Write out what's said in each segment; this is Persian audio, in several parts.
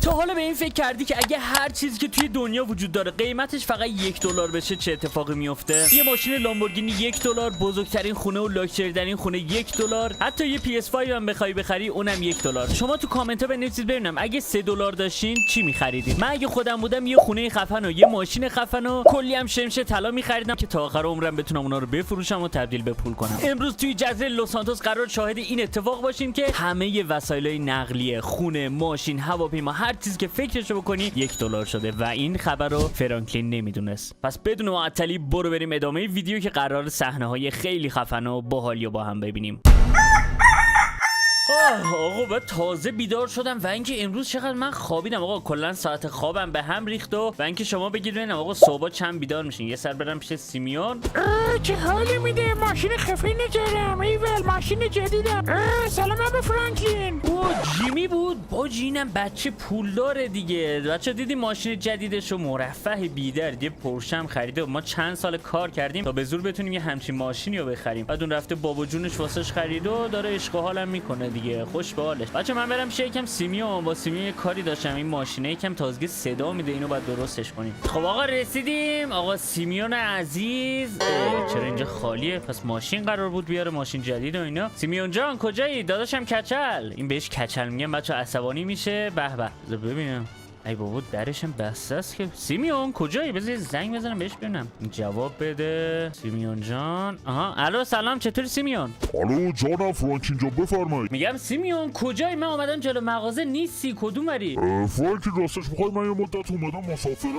تا حالا به این فکر کردی که اگه هر چیزی که توی دنیا وجود داره قیمتش فقط $1 بشه چه اتفاقی میفته؟ یه ماشین لامبورگینی $1، بزرگترین خونه و لاکچری ترین خونه $1، حتی یه PS5 هم بخوای بخری اونم $1. شما تو کامنت ها بنویسید ببینم اگه $3 داشتین چی می‌خریدید؟ من اگه خودم بودم یه خونه خفن و یه ماشین خفن و کلی هم شمشه طلا می‌خریدم که تا آخر عمرم بتونم اونا رو بفروشم و تبدیل به پول کنم. امروز توی جزیره لس سانتوس قرار شاهد این اتفاق باشیم که همه وسایل نقلیه، خونه، ماشین، هواپیما، هر چیزی که فکرشو بکنی $1 شده و این خبر رو فرانکلین نمیدونست. پس بدون معطلی برو بریم ادامه ویدیو که قرار صحنه‌های خیلی خفن و باحالی رو با هم ببینیم. آقا بعد تازه بیدار شدم و اینکه امروز چقدر من خوابیدم آقا، کلا ساعت خوابم به هم ریخت و اینکه شما بگید آقا صبح چند بیدار میشین. یه سر برم پیش سیمیون. چه حالی میده، ماشین خفنی دارم، ایول ماشین جدیدم. سلام ابو فرانکلین. او جیمی بود. با جینم بچه پولداره دیگه. بچه دیدی ماشین جدیدشو مرفه بیدر یه پورشم خریده و ما چند سال کار کردیم تا به زور بتونیم یه همچین ماشینی رو بخریم. بعد اون رفته بابا جونش واسش خرید و داره عشق و حالم میکنه دیگه. خوش به حالش. بچه من برم یکم سیمیون، با سیمیون یه کاری داشتم. این ماشینه یکم تازگی صدا میده، اینو باید درستش کنیم. خب آقا رسیدیم. آقا سیمیون عزیز. چرا اینجا خالیه؟ پس ماشین قرار بود بیاره، ماشین جدید و اینا. سیمیون جان کجایی؟ داداشم کچل. این بهش کچل میگم بچه عصبانی میشه. به به ببینم. ای بابا درشم بسته است که. سیمیون کجایی؟ بذار زنگ بزنم بهش ببینم جواب بده. سیمیون جان. آها الو سلام، چطوری سیمیون؟ الو جانم فرانکلین جان بفرمایید. میگم سیمیون کجایی؟ من اومدم جلو مغازه نیستی، کدومری؟ فرانکلین راستش میخوای من یه مدت اومدم مسافرت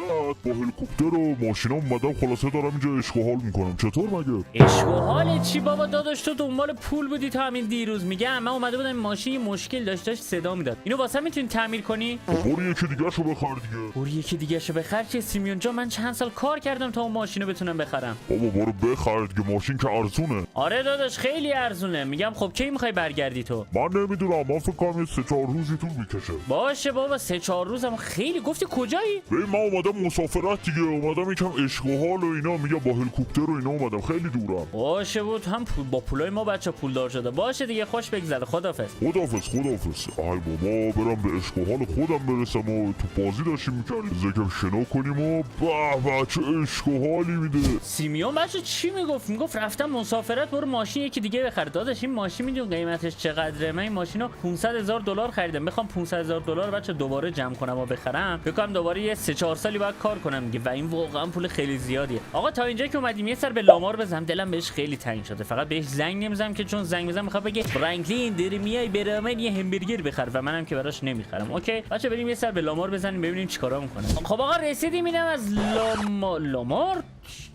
با هلیکوپتر و ماشینا اومدم، خلاصه دارم اینجا عشق و حال میکنم. چطور مگه؟ عشق و حال چی بابا داداش؟ تو دنبال پول بودی تا همین دیروز. میگم من اومده بودم ماشین مشکل داشت صدا میداد. اینو واسه میتونی تعمیر کنی؟ برو یکی دیگه شو بخر دیگه. برو یکی دیگه شو بخر چه سیمیون جان؟ من چند سال کار کردم تا اون ماشینو بتونم بخرم. بابا برو بخر دیگه، ماشین که ارزونه. آره داداش خیلی ارزونه. میگم خب کی میخوای برگردی تو؟ من نمیدونم، من فکر کنم 3-4 روزی طول میکشه. باشه بابا 3-4 روزم خیلی. گفتی کجایی؟ ببین من اومدم مسافرت دیگه، اومدم یکم عشق و حال و اینا، میگم با هلیکوپتر و اینا اومدم، خیلی دورم. باشه بود هم با پولای ما بچا پولدار شده. باشه دیگه خوش بگذره. خدافظ. خدافظ. ای بابا برم به عشق و حال خودم برسم و تو بازی داشتیم میکردیم زکم شنا کنیم و به چه عشق و حالی میده. سیمیون بچه چی میگفت رفتم مسافرت برو ماشین یکی دیگه بخر. داداش این ماشین میدون قیمتش چقدره؟ من این ماشینو $500,000 خریدم. میخوام $500,000 بچه دوباره جمع کنم و بخرم. بکنم دوباره یه 3-4 سالی باید کار کنم دیگه و این واقعا پول خیلی زیادیه. آقا تا اینجا که اومدیم یه سر به لامار بزنم، دلم بهش خیلی تنگ شده. فقط بهش زنگ نمیزنم که چون زنگ بزنم میخواد بگه فرانکلین داری میای برام یه همبرگر بخر و منم که براش نمیخرم. اوکی بچه بریم یه سر به لامار بزنیم ببینیم چیکارا میکنه. خب آقا رسیدیم. اینم از لامار.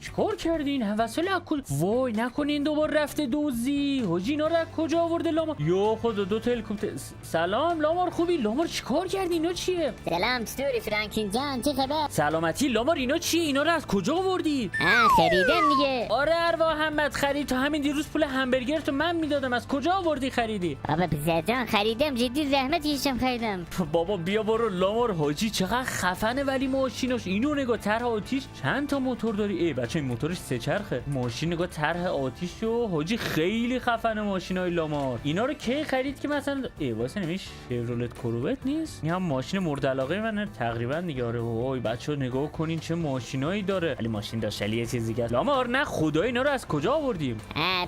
چیکار کردین؟ وسایل اکل وای نکنین دوباره رفته دوزی. حاجی اینا رو کجا آورده لامار؟ یا خدا دو تا هلیکوپتر. سلام لامار خوبی؟ لامار چیکار کردی؟ اینا چیه؟ سلام چطوری فرانکلین جان، چه خبر؟ سلامتی لامار. اینا چیه؟ اینا رو از کجا آوردی؟ خریدم دیگه. آره ارواح محمد خرید. تا همین دیروز پول همبرگر تو من میدادم، از کجا آوردی خریدی؟ بابا پسر جان خریدم، جدی زحمت کشیدم خریدم. بابا بیا برو لامار. حاجی چقدر خفنه ولی ماشینش. اینو نگاه طرح آتیش. چند تا موتور داری؟ ای بچه این موتورش 3 چرخه. ماشین نگاه طرح آتیشو. حاجی خیلی خفنه ماشینای لامار. اینا رو کی خرید که مثلا ای واسه نمیشه شورولت کروت نیست؟ این هم ماشین مورد علاقه منه تقریبا دیگه. آره وای بچه‌ها نگاه کنین چه ماشینایی داره. ولی ماشین داشت یه چیز دیگه. لامار نه خدای اینا رو از کجا آوردیم؟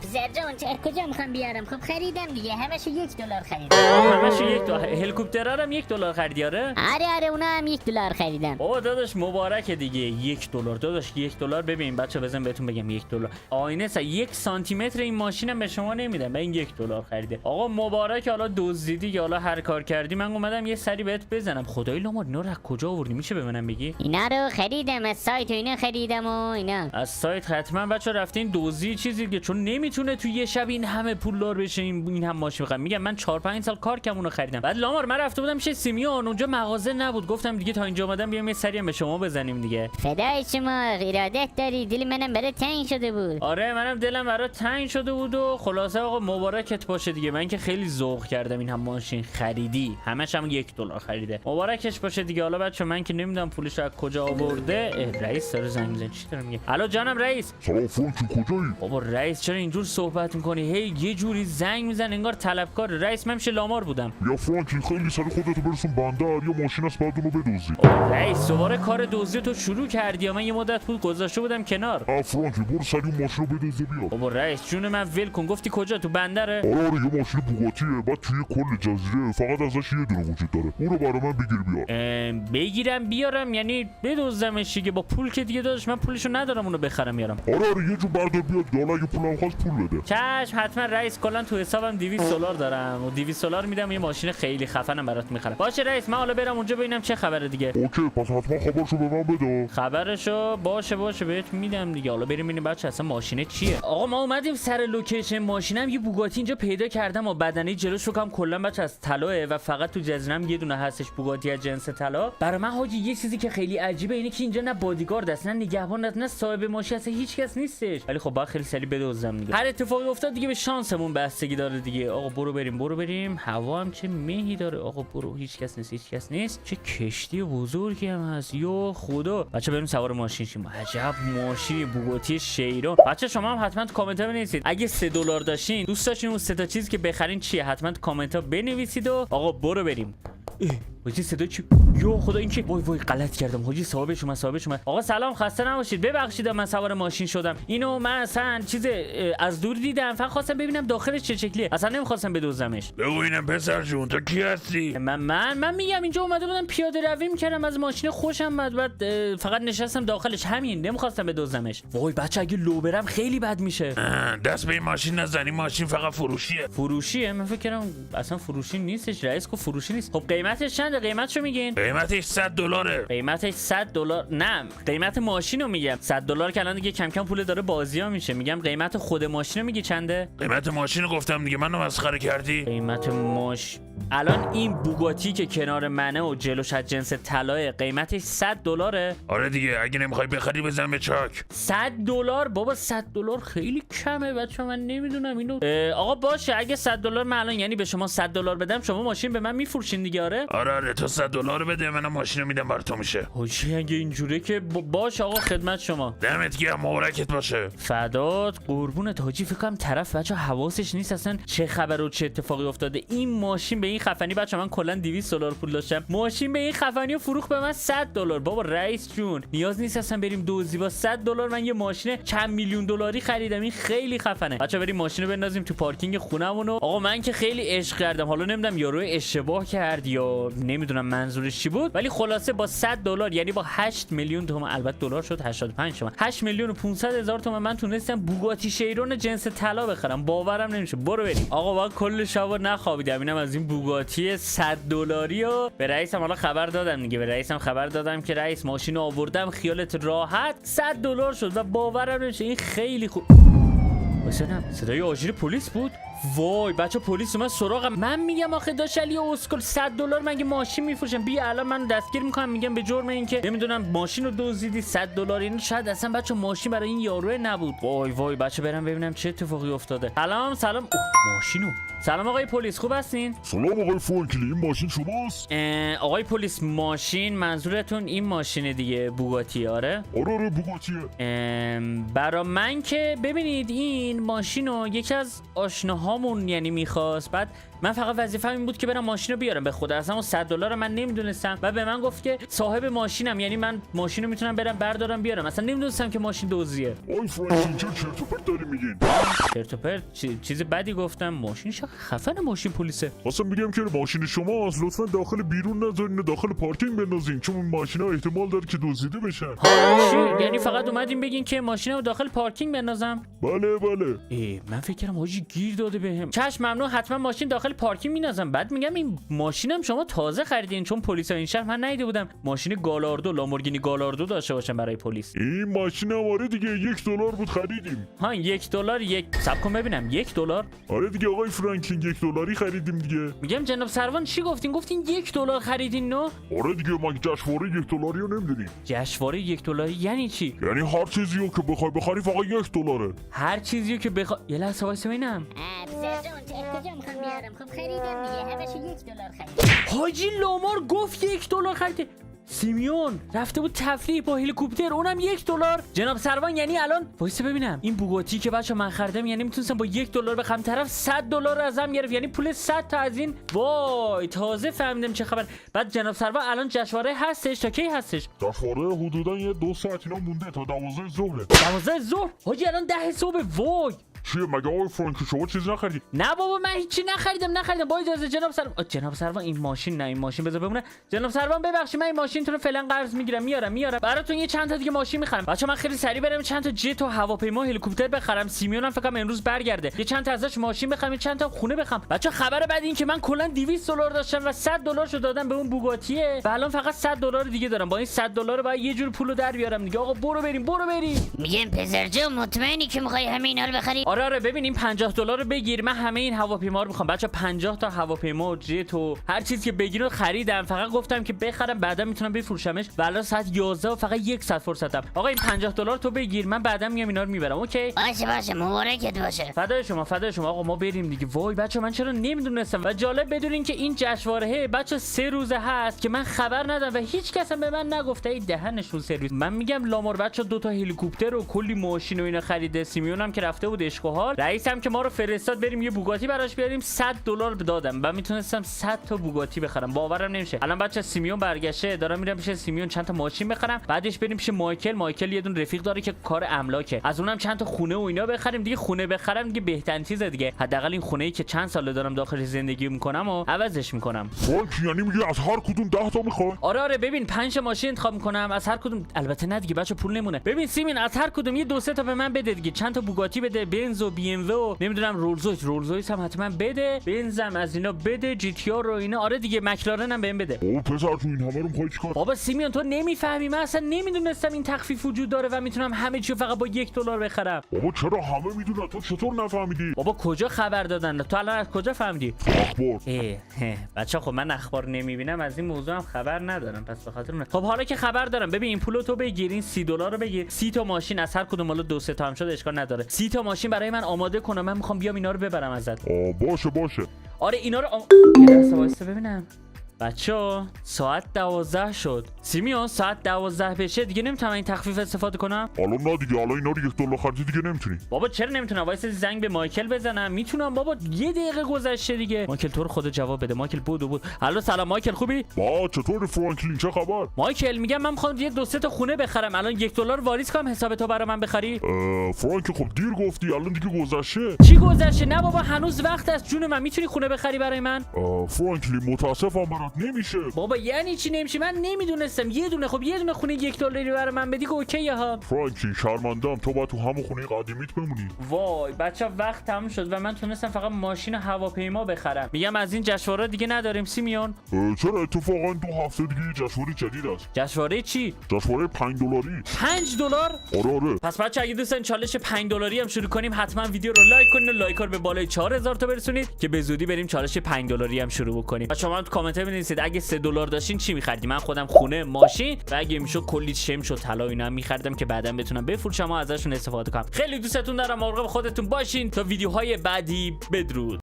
پسر جان چه کجا میخوام بیارم؟ خب خریدم دیگه، همشو $1 خریدم. همشو $1. هلیکوپترها هم $1 خریدی؟ آره اونا هم $1 خریدم. بابا داداش مبارکه دیگه. $1 داداش $1. ببین بچه بزن بهتون بگم $1 آینه 1 سانتی متر این ماشینم به شما نمیدم. من این $1 خریده. آقا مبارک. حالا دزدیدی یا حالا هر کار کردی من اومدم یه سری بهت بزنم. خدای لامار اینا رو از کجا آوردی؟ میشه به منم بگی؟ اینا رو خریدم از سایت و اینا خریدم و اینا. از سایت حتما بچه رفتین دزدی چیزی دیگه، چون نمیتونه تو یه شب این همه پولدار بشه. این هم ماشین بخرم. میگم من 4-5 سال کار کردم اونو خریدم. بعد لامار من رفته بودم میشه سیمیون، اونجا مغازه نبود. گفتم دیگه تا اینجا اومدم بیام یه سری هم به شما بزنیم دیگه. فدای شما، اراده نگه داری، دل منم برای تنگ شده بود. آره منم دلم برات تنگ شده بود و خلاصه آقا مبارکت باشه دیگه. من که خیلی ذوق کردم این هم ماشین خریدی، همش هم $1 خریده. مبارکش باشه دیگه. حالا بچه من که نمیدونم پولش از کجا آورده. رئیس داره زنگ میزنه. چی داره میگه؟ الو جانم رئیس. سلام فرانکی، کجایی؟ بابا رئیس چرا اینجور صحبت میکنی؟ هی یه جوری زنگ میزن انگار طلبکار. رئیس من میشه لامار بودم. یا فرانکی خیلی سری خودتو برسون بندر، یا ماشین است بعد اونو بدوزی. رئیس دوباره کار دزدی تو شروع کردی یا من یه مدت بود گذاشته بودم کنار. فرانکی برو سری اون ماشین رو بدوز و بیا. بابا رئیس جون من ول کن. گفتی کجا؟ تو بندره؟ آره یه ماشین بوگاتیه، بعد توی کل جزیره فقط ازش یه دونه وجود داره. اون رو برای من بگیر بیار. بگیرم بیارم یعنی بدزدمش دیگه؟ با پول که دیگه داداش من پولشو ندارم اونو بخرم بیارم. آره یه جو بردار بیاد، حالا اگه پولم خواست پول بده. چشم حتما رئیس. کلا تو حسابم $200 دارم و $200 میدم یه ماشین خیلی خفنم برات میخرم. باشه رئیس من حالا برم اونجا ببینم چه خبره دیگه. اوکی پس حتما خبرشو به من بده. خبرشو باشه بهت میدم دیگه. حالا بریم ببینیم بچه اصلا ماشینه چیه. آقا ما اومدیم سر لوکیشن ماشینم. یه بوگاتی اینجا پیدا کردم و بدنه جلوش رو کلا بچه از طلاه و فقط تو جزیرم یه دونه هستش بوگاتی از جنس طلا. برای من حاجی یه چیزی که خیلی عجیبه اینه که اینجا نه بادیگارد است، نه نگهبان است، نه صاحب ماشین است، هیچ کس نیستش. ولی خب باید خیلی سری بدوزم دیگه. هر اتفاقی افتاد دیگه به شانسمون بستگی داره دیگه. آقا برو بریم. هوا هم چه مهی داره. آقا برو. هیچ کس نیست. چه کشتی بزرگی هم هست. یو خدا. بچا بریم سوار ماشین شیم. عجب ماشینی بوگاتی شیرون. بچا شما هم حتما تو کامنت ها بنویسید اگه $3 داشتین دوست داشتین اون 3 تا چیزی که بخرین چیه. حتما تو کامنت ها بنویسید. و آقا برو بریم. حاجی صدا چی؟ یو خدا این که وای غلط کردم حاجی. صاحب شما. آقا سلام خسته نباشید. ببخشید من سوار ماشین شدم. اینو من اصلا چیز از دور دیدم، فقط خواستم ببینم داخلش چه شکلیه. اصلا نمیخواستم بدوزمش. بگو اینم پسر جون تو کی هستی؟ من میگم اینجا اومده بودم پیاده روی میکردم از ماشین خوشم اومد، بعد فقط نشستم داخلش، همین. نمیخواستم بدوزمش. وای بچه اگه لو برم خیلی بد میشه. دست به این ماشین نزنی، ماشین فقط فروشیه. من فکر کردم اصلا فروشی نیستش. رئیس گفت فروشی نیست. خب قیمتش چنده؟ قیمتشو میگین؟ قیمتش $100. قیمتش $100؟ نه قیمت ماشینو میگم. $100 که الان دیگه کم کم پول داره بازی‌ها میشه. میگم قیمت خود ماشینو میگی چنده؟ قیمت ماشینو گفتم دیگه، منو مسخره کردی؟ قیمت الان این بوگاتی که کنار منه و جلوش از جنس طلاه قیمتش $100. آره دیگه اگه نمیخوای بخری بزن به چاک. $100 بابا. $100 خیلی کمه بچه. من نمیدونم اینو. آقا باشه اگه $100 من الان یعنی به شما $100 بدم شما ماشین به من میفروشین دیگه؟ آره تو $100 بده منم ماشینو میدم بر تو میشه. حاجی اگه اینجوره که باشه آقا خدمت شما. دمت گرم مبارکت باشه. فدات قربونت حاجی. فکر کنم طرف بچه حواسش نیست اصلا چه خبر و چه اتفاقی افتاده. این ماشین به این خفنی بچه من کلا $200 پول داشتم، ماشین به این خفنی و فروخت به من $100. بابا رئیس جون نیاز نیست اصلا بریم دزدی. با $100 من یه ماشین چند میلیون دلاری خریدم. این خیلی خفنه. بچا بریم ماشین رو بندازیم تو پارکینگ خونمون. آقا من که خیلی عشق کردم. حالا نمیدونم یارو اشتباه کرد یا نمیدونم منظورش چی بود، ولی خلاصه با $100 یعنی با 8 میلیون تومان، البته دلار شد 85 تومان، 8,500,000 تومان من تونستم بوگاتی شیرون جنس طلا بخرم. باورم نمیشه. برو بریم. آقا با کل شب نخوابیدم. اینم از این بوگاتی $100 و به رئیسم حالا خبر دادم دیگه. به رئیسم خبر دادم که رئیس ماشین آوردم خیالت راحت $100 شد و باورم نمیشه. این خیلی خوب. واسه صدای آژیر پلیس بود. وای بچه پلیس اومد سراغم. من میگم آخه داش علی اسکل $100 مگه ماشین میفروشن؟ بیا الان منو دستگیر میکنم. میگم به جرم اینکه نمیدونم ماشین رو دزدیدی $100. این شاید اصلا بچه ماشین برای این یارو نبود. وای بچه برم ببینم چه اتفاقی افتاده. سلام ماشینو. سلام آقای پلیس خوب هستین؟ سلام آقای فرانکلی، این ماشین شماست؟ آقای پلیس ماشین منظورتون این ماشین دیگه بوگاتی؟ آره بوگاتیه. برا من که ببینید این ماشینو یکی از آشناهامون یعنی میخواست، بعد من فقط وظیفه‌م این بود که برم ماشینو بیارم. به خدا اصلا اون $100 من نمیدونستم و به من گفت که صاحب ماشینم، یعنی من ماشینو میتونم برم بردارم بیارم. اصلا نمیدونستم که ماشین دزدیه. آی فرانکلی چرت و پرت داری میگین؟ چرت و پرت؟ چیز بدی گفتم؟ ماشین خفن ماشین پلیسه. خواستم بگم که ماشین شماست، لطفا داخل بیرون نذارین، داخل پارکینگ بندازین، چون ماشینا احتمال داره که دزدیده بشن. یعنی فقط اومدین بگین که ماشینو داخل پارکینگ بندازم؟ بله. من فکر کردم حاجی گیر داده بهم. چشم ممنون، حتما ماشین داخل داخل پارکینگ می‌نازم. بعد میگم این ماشینم شما تازه خریدین، چون پلیس این شهر من ندیده بودم ماشین گالاردو، لامبورگینی گالاردو داشته باشم برای پلیس. این ماشین آره دیگه $1 بود خریدیم. ها $1 صبر کن ببینم $1. آره دیگه آقای فرانکلین $1 خریدیم دیگه. میگم جناب سروان چی گفتین $1 خریدین نو؟ آره دیگه مگه جشنواره $1 رو نمیدونی؟ جشنواره $1 یعنی چی؟ یعنی هر چیزی رو که بخوای بخری فقط $1. هر چیزیو که یه لحظه وایسا ببینم. سرجان از کجا میخوام بیارم؟ خب خریدم دیگه، همش $1 خرید. حاجی لامار گفت $1 خریده. سیمیون رفته بود تفریح با هلیکوپتر، اونم $1. جناب سروان یعنی الان وایسا ببینم این بوگاتی که بچا من خریدم یعنی میتونستم با $1 بخرم، طرف $100 ازم گرفت، یعنی پول 100 تا از این. وای تازه فهمیدم چه خبر. بعد جناب سروان الان جشنواره هستش تا کی هستش؟ جشنواره حدودا یه 2 ساعت اینا مونده تا 12 ظهر. 12 ظهر. حاجی الان 10 صبح. وای چیه مگه آقای فرانکی شما چیزی نخریدی؟ نه بابا من هیچی نخریدم. با اجازه جناب سروان. جناب سروان این ماشین بذار بمونه. جناب سروان ببخشید من این ماشینتون رو فعلا قرض میگیرم، میارم براتون یه چند تا دیگه ماشین میخرم. بچا من خیلی سریع برم چند تا جت و هواپیما هلیکوپتر بخرم. سیمیونم فکر کنم امروز برگرده. یه چند تا ازش ماشین بخرم، یه چند تا خونه بخرم. بچا خبر بعد این که من کلا $200 داشتم و $100 شو دادم به اون بوگاتیه و الان فقط $100 دیگه دارم. با این $100 باید یه جور پولو در بیارم دیگه. آقا برو بریم. میگم پسرجان مطمئنی که میخوای همه اینا رو بخری؟ آره ببین این $50 رو بگیر، من همه این هواپیما رو میخوام. بچا 50 تا هواپیما و جت و هر چیزی که بگین رو خریدم، فقط گفتم که بخرم بعدا میتونم بفروشمش و الان ساعت 11 و فقط 1 ساعت فرصتم. آقا این $50 تو بگیر، من بعدا میام اینا رو میبرم. اوکی باشه مبارکت باشه. فدای شما. آقا ما بریم دیگه. وای بچا من چرا نمیدونستم. و جالب بدونین که این جشنواره بچا 3 روزه هست که من خبر ندارم و هیچ کس هم به من نگفته. ای دهنشون سرویس. من میگم لامور بچا 2 تا هلیکوپتر و کلی ماشین و اینا خریده. سیمیونم که رفته بود اشغال، رئیسم که ما رو فرستاد بریم یه بوگاتی براش بیاریم. $100 دادم و میتونستم 100 تا بوگاتی بخرم. باورم نمیشه. الان بچا سیمیون برگشته، دارم میرم پیش سیمیون چند تا ماشین بخرم، بعدش بریم پیش مایکل یه دونه رفیق داره که کار املاکه، از اونم چند تا خونه و اینا بخریم دیگه. خونه بخرم دیگه بهترین چیزه دیگه. حداقل این خونه‌ای که چند ساله دارم داخل زندگی میکنم و عوضش میکنم. فرانکی یعنی میگه از هر کدوم 10 تا میخوای؟ آره ببین 5 تا ماشین انتخاب میکنم، از هر کدوم البته نه دیگه بچا پول نمونه. ببین سیمین از هر کدوم یه 2-3 تا به من بده دیگه. چند تا بوگاتی بده، بنز و بی ام و نمیدونم رولز رویس هم حتما بده، بنزم از اینا بده، جی تی آر رو اینا. آره دیگه مکلارن هم بهم بده. او پسر تو این همه رو میخوای چیکار؟ بابا سیمیون تو نمیفهمی، من اصلا نمیدونستم این تخفیف وجود داره و میتونم همه چی فقط با $1 بخرم. بابا چرا همه میدونن تو چطور نفهمیدی؟ بابا کجا خبر دادن؟ تو الان از کجا فهمیدی؟ اخبار. بچا خب من اخبار نمیبینم، از این موضوع هم خبر ندارم، پس به خاطر اون. خب حالا که خبر دارم، ببین این پولو تو بگیر، این $30 رو بگیر، 30 تا ماشین از هر کدوم حالا 2-3 تا هم شد اشکال نداره. 30 تا ماشین برای من آماده کن، من میخوام بیام اینا رو ببرم ازت. باشه. آره اینا رو یه لحظه وایسا ببینم. بچه‌ها ساعت 12 شد. سیمیون ساعت 12 بشه دیگه نمیتونم این تخفیف استفاده کنم. الان نه دیگه، الان اینا رو $1 خرجی دیگه نمیتونی. بابا چرا نمیتونم؟ وایسا زنگ به مایکل بزنم. میتونم بابا، 1 دقیقه گذشته دیگه. مایکل تو رو خدا جواب بده. مایکل بود. الو سلام مایکل، خوبی؟ با چطوری فرانکلین، چه خبر؟ مایکل میگم من میخوام یه 2-3 تا خونه بخرم، الان $1 واریز کنم حساب تو برای من بخری. فرانکی خب دیر گفتی، الان دیگه گذشته. چی گذشته؟ نه بابا هنوز وقت است جون من. میتونی خونه بخری برای من؟ فرانکلین متاسفم برات نمیشه. بابا یعنی چی نمیشه؟ من نمیدونستم. یه دونه خونه $1 برای من بدی که اوکیه ها. فرانکلین شرمندم، تو باید تو همون خونه قدیمیت بمونی. وای بچا وقت تموم شد و من تونستم فقط ماشین و هواپیما بخرم. میگم از این جشنواره دیگه نداریم سیمیون. چرا اتفاقا 2 هفته دیگه جشنواره جدید است. جشنواره چی؟ جشنواره $5. $5؟ آره. پس بچا اگه دوستان چالش $5 هم شروع کنیم، حتما ویدیو رو لایک کنین و لایک رو به بالای 4000 تا برسونید که به زودی بریم چالش $5 هم شروع بکنیم. بچا شما تو کامنت بنویسید اگه $3 داشتین چی می‌خریدین. من خودم خونه، ماشین و اگه میشد کلی شمش و طلا اینا می‌خریدم که بعدا بتونم بفروشم و ازشون استفاده کنم. خیلی دوستتون دارم، مراقب خودتون باشین تا ویدیوهای بعدی. بدرود.